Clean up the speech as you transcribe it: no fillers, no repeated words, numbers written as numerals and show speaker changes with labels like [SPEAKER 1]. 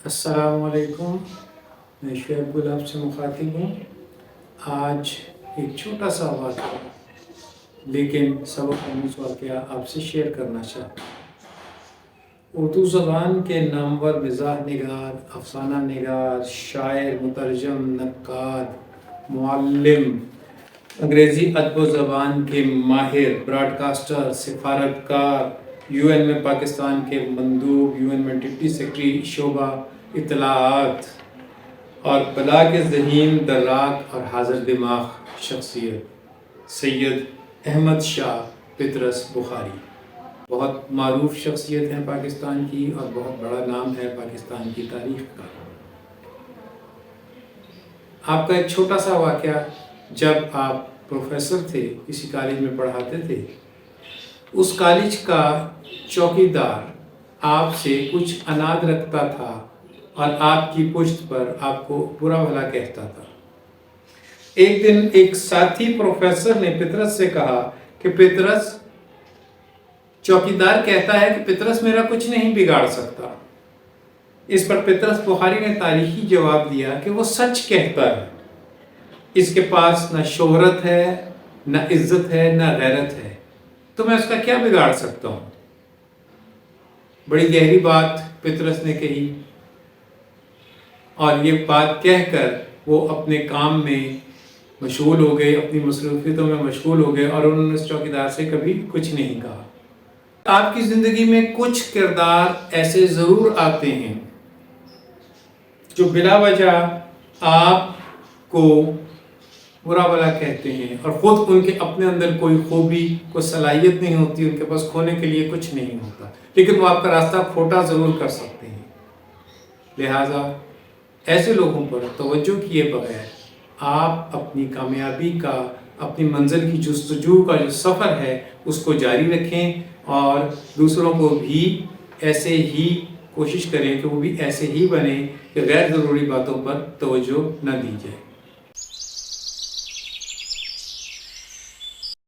[SPEAKER 1] السلام علیکم، میں شعیب گلاب سے مخاطب ہوں۔ آج ایک چھوٹا سا واقعہ لیکن سبق آموز واقعہ آپ سے شیئر کرنا چاہتا ہوں۔ اردو زبان کے نامور مزاح نگار، افسانہ نگار، شاعر، مترجم، نقاد، معلم، انگریزی ادب و زبان کے ماہر، براڈ کاسٹر، سفارتکار، یو این میں پاکستان کے مندوب، یو این میں ڈپٹی سیکرٹری شعبہ اطلاعات اور بلاغ ذہین، دراک اور حاضر دماغ شخصیت سید احمد شاہ پطرس بخاری بہت معروف شخصیت ہیں پاکستان کی اور بہت بڑا نام ہے پاکستان کی تاریخ کا۔ آپ کا ایک چھوٹا سا واقعہ، جب آپ پروفیسر تھے، کسی کالج میں پڑھاتے تھے، اس کالج کا چوکیدار آپ سے کچھ اناد رکھتا تھا اور آپ کی پشت پر آپ کو برا بھلا کہتا تھا۔ ایک دن ایک ساتھی پروفیسر نے پطرس سے کہا کہ پطرس، چوکیدار کہتا ہے کہ پطرس میرا کچھ نہیں بگاڑ سکتا۔ اس پر پطرس بخاری نے تاریخی جواب دیا کہ وہ سچ کہتا ہے، اس کے پاس نہ شہرت ہے، نہ عزت ہے، نہ غیرت ہے، تو میں اس کا کیا بگاڑ سکتا ہوں۔ بڑی گہری بات پطرس نے کہی اور یہ بات کہہ کر وہ اپنے کام میں مشغول ہو گئے، اپنی مصروفیتوں میں مشغول ہو گئے اور انہوں نے اس چوکیدار سے کبھی کچھ نہیں کہا۔ آپ کی زندگی میں کچھ کردار ایسے ضرور آتے ہیں جو بلا وجہ آپ کو برا بھلا کہتے ہیں اور خود ان کے اپنے اندر کوئی خوبی، کوئی صلاحیت نہیں ہوتی، ان کے پاس کھونے کے لیے کچھ نہیں ہوتا، لیکن وہ آپ کا راستہ کھوٹا ضرور کر سکتے ہیں۔ لہٰذا ایسے لوگوں پر توجہ کیے بغیر آپ اپنی کامیابی کا، اپنی منزل کی جستجو کا جو سفر ہے اس کو جاری رکھیں اور دوسروں کو بھی ایسے ہی کوشش کریں کہ وہ بھی ایسے ہی بنیں کہ غیر ضروری باتوں پر توجہ نہ دی جائے۔